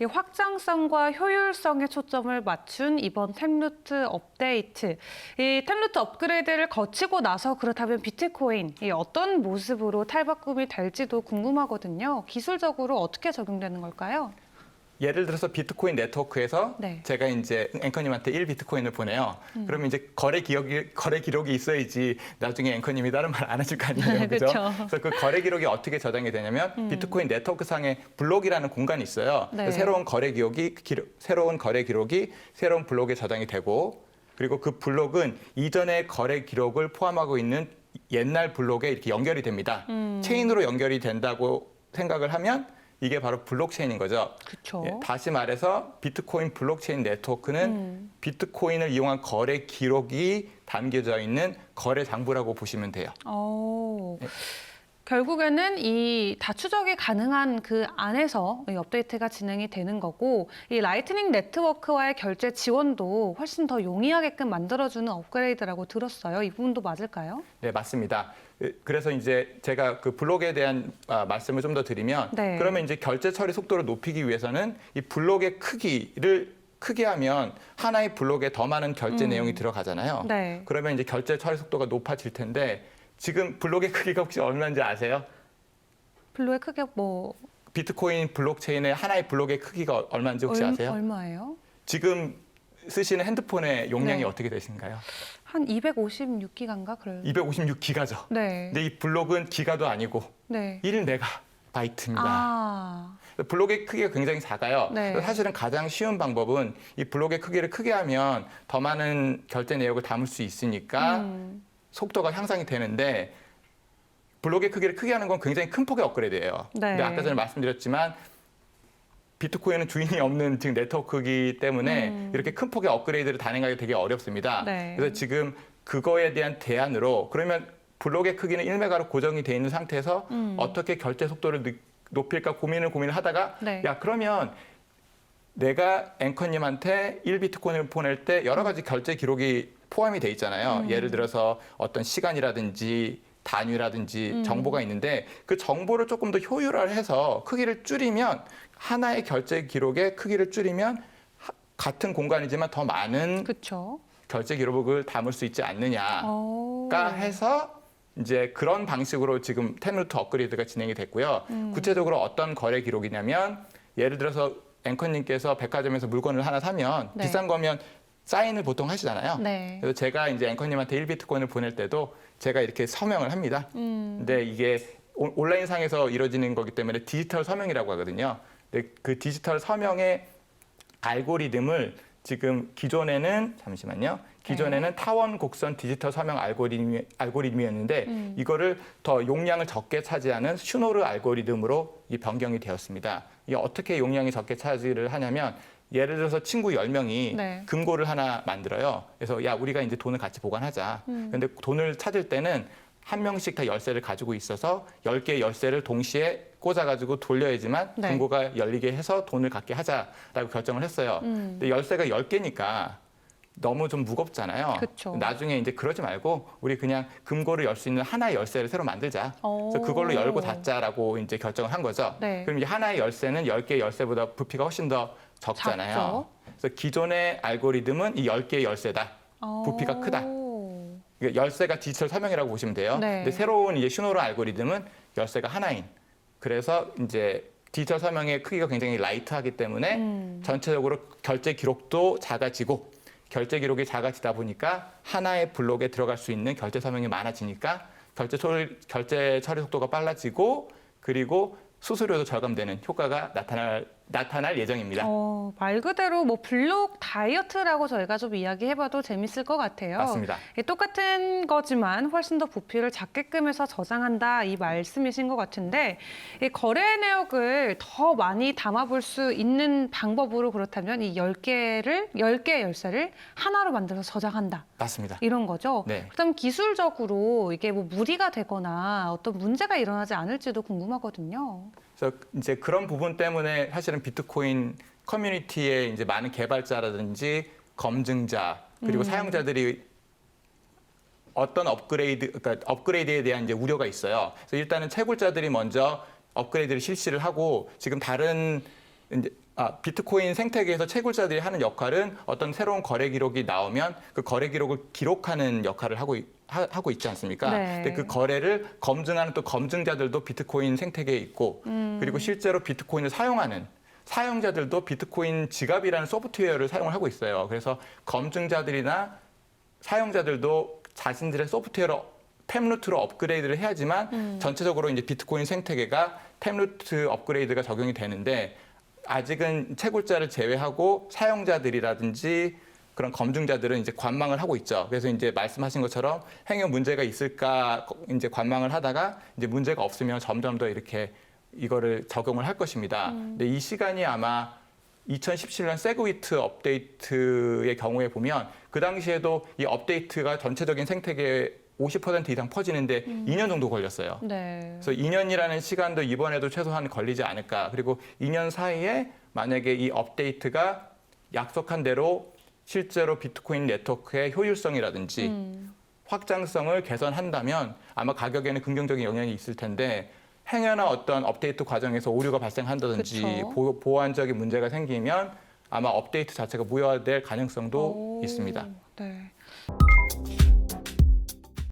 이 확장성과 효율성에 초점을 맞춘 이번 템루트 업데이트. 이 템루트 업그레이드를 거치고 나서 그렇다면 비트코인 이 어떤 모습으로 탈바꿈이 될지도 궁금하거든요. 기술적으로 어떻게 적용되는 걸까요? 예를 들어서 비트코인 네트워크에서 네. 제가 이제 앵커님한테 1비트코인을 보내요. 그러면 이제 거래 기록이 있어야지 나중에 앵커님이 다른 말 안 하실 거 아니에요. 그죠? 그쵸. 그래서 그 거래 기록이 어떻게 저장이 되냐면 비트코인 네트워크 상에 블록이라는 공간이 있어요. 네. 새로운 거래 기록이 새로운 블록에 저장이 되고 그리고 그 블록은 이전의 거래 기록을 포함하고 있는 옛날 블록에 이렇게 연결이 됩니다. 체인으로 연결이 된다고 생각을 하면 이게 바로 블록체인인 거죠. 그렇죠. 예, 다시 말해서 비트코인 블록체인 네트워크는 비트코인을 이용한 거래 기록이 담겨져 있는 거래 장부라고 보시면 돼요. 네. 결국에는 이 다 추적이 가능한 그 안에서 이 업데이트가 진행이 되는 거고 이 라이트닝 네트워크와의 결제 지원도 훨씬 더 용이하게끔 만들어주는 업그레이드라고 들었어요. 이 부분도 맞을까요? 네, 맞습니다. 그래서 이제 제가 그 블록에 대한 말씀을 좀 더 드리면 네. 그러면 이제 결제 처리 속도를 높이기 위해서는 이 블록의 크기를 크게 하면 하나의 블록에 더 많은 결제 내용이 들어가잖아요. 네. 그러면 이제 결제 처리 속도가 높아질 텐데 지금 블록의 크기가 혹시 얼마인지 아세요? 블록의 크게 뭐 비트코인 블록체인의 하나의 블록의 크기가 얼마인지 혹시 아세요? 얼마예요? 지금 쓰시는 핸드폰의 용량이 네. 어떻게 되신가요? 한 256기가인가 그럴. 256기가죠. 네. 근데 이 블록은 기가도 아니고 네. 1메가바이트입니다. 아. 블록의 크기가 굉장히 작아요. 네. 사실은 가장 쉬운 방법은 이 블록의 크기를 크게 하면 더 많은 결제 내역을 담을 수 있으니까 속도가 향상이 되는데 블록의 크기를 크게 하는 건 굉장히 큰 폭의 업그레이드예요. 네. 근데 아까 전에 말씀드렸지만 비트코인은 주인이 없는 지금 네트워크이기 때문에 이렇게 큰 폭의 업그레이드를 단행하기 되게 어렵습니다. 네. 그래서 지금 그거에 대한 대안으로 그러면 블록의 크기는 1메가로 고정이 돼 있는 상태에서 어떻게 결제 속도를 높일까 고민을 하다가 네. 야 그러면 내가 앵커님한테 1비트코인을 보낼 때 여러 가지 결제 기록이 포함이 돼 있잖아요. 예를 들어서 어떤 시간이라든지 단위라든지 정보가 있는데 그 정보를 조금 더 효율화해서 크기를 줄이면 하나의 결제 기록의 크기를 줄이면 같은 공간이지만 더 많은 그렇죠. 결제 기록을 담을 수 있지 않느냐가 오. 해서 이제 그런 방식으로 지금 템루트 업그레이드가 진행이 됐고요. 구체적으로 어떤 거래 기록이냐면 예를 들어서 앵커님께서 백화점에서 물건을 하나 사면 네. 비싼 거면 사인을 보통 하시잖아요. 네. 그래서 제가 이제 앵커님한테 1비트코인을 보낼 때도 제가 이렇게 서명을 합니다. 근데 이게 온라인상에서 이루어지는 거기 때문에 디지털 서명이라고 하거든요. 근데 그 디지털 서명의 알고리즘을 지금 기존에는 잠시만요. 기존에는 타원 곡선 디지털 서명 알고리즘이었는데 이거를 더 용량을 적게 차지하는 슈노르 알고리즘으로 이 변경이 되었습니다. 이게 어떻게 용량이 적게 차지를 하냐면 예를 들어서 친구 10명이 네. 금고를 하나 만들어요. 그래서 야 우리가 이제 돈을 같이 보관하자. 근데 돈을 찾을 때는 한 명씩 다 열쇠를 가지고 있어서 10개의 열쇠를 동시에 꽂아가지고 돌려야지만 네. 금고가 열리게 해서 돈을 갖게 하자라고 결정을 했어요. 근데 열쇠가 10개니까 너무 좀 무겁잖아요. 그쵸. 나중에 이제 그러지 말고 우리 그냥 금고를 열 수 있는 하나의 열쇠를 새로 만들자. 그래서 그걸로 열고 닫자라고 이제 결정을 한 거죠. 네. 그럼 이제 하나의 열쇠는 10개의 열쇠보다 부피가 훨씬 더 적잖아요. 작죠. 그래서 기존의 알고리즘은 이 10개의 열쇠다. 부피가 크다. 그러니까 열쇠가 디지털 서명이라고 보시면 돼요. 네. 근데 새로운 이제 슈노르 알고리즘은 열쇠가 하나인. 그래서 이제 디지털 서명의 크기가 굉장히 라이트하기 때문에 전체적으로 결제 기록도 작아지고 결제 기록이 작아지다 보니까 하나의 블록에 들어갈 수 있는 결제 서명이 많아지니까 결제 처리 속도가 빨라지고 그리고 수수료도 절감되는 효과가 나타날 예정입니다. 말 그대로 뭐 블록 다이어트라고 저희가 좀 이야기해봐도 재밌을 것 같아요. 맞습니다. 똑같은 거지만 훨씬 더 부피를 작게끔 해서 저장한다 이 말씀이신 것 같은데 이 거래 내역을 더 많이 담아볼 수 있는 방법으로 그렇다면 이 10개의 열쇠를 하나로 만들어서 저장한다. 맞습니다. 이런 거죠. 네. 그다음 기술적으로 이게 뭐 무리가 되거나 어떤 문제가 일어나지 않을지도 궁금하거든요. 그래서 이제 그런 부분 때문에 사실은 비트코인 커뮤니티에 이제 많은 개발자라든지 검증자 그리고 사용자들이 어떤 그러니까 업그레이드에 대한 이제 우려가 있어요. 그래서 일단은 채굴자들이 먼저 업그레이드를 실시를 하고 지금 다른 이제 비트코인 생태계에서 채굴자들이 하는 역할은 어떤 새로운 거래 기록이 나오면 그 거래 기록을 기록하는 역할을 하고 있지 않습니까? 네. 근데 그 거래를 검증하는 또 검증자들도 비트코인 생태계에 있고 그리고 실제로 비트코인을 사용하는 사용자들도 비트코인 지갑이라는 소프트웨어를 사용을 하고 있어요. 그래서 검증자들이나 사용자들도 자신들의 소프트웨어로 템루트로 업그레이드를 해야지만 전체적으로 이제 비트코인 생태계가 템루트 업그레이드가 적용이 되는데 아직은 채굴자를 제외하고 사용자들이라든지 그런 검증자들은 이제 관망을 하고 있죠. 그래서 이제 말씀하신 것처럼 행여 문제가 있을까 이제 관망을 하다가 이제 문제가 없으면 점점 더 이렇게 이거를 적용을 할 것입니다. 근데 이 시간이 아마 2017년 세그위트 업데이트의 경우에 보면 그 당시에도 이 업데이트가 전체적인 생태계에 50% 이상 퍼지는데 2년 정도 걸렸어요. 네. 그래서 2년이라는 시간도 이번에도 최소한 걸리지 않을까. 그리고 2년 사이에 만약에 이 업데이트가 약속한 대로 실제로 비트코인 네트워크의 효율성이라든지 확장성을 개선한다면 아마 가격에는 긍정적인 영향이 있을 텐데 행여나 어떤 업데이트 과정에서 오류가 발생한다든지 그쵸. 보안적인 문제가 생기면 아마 업데이트 자체가 무효화될 가능성도 있습니다.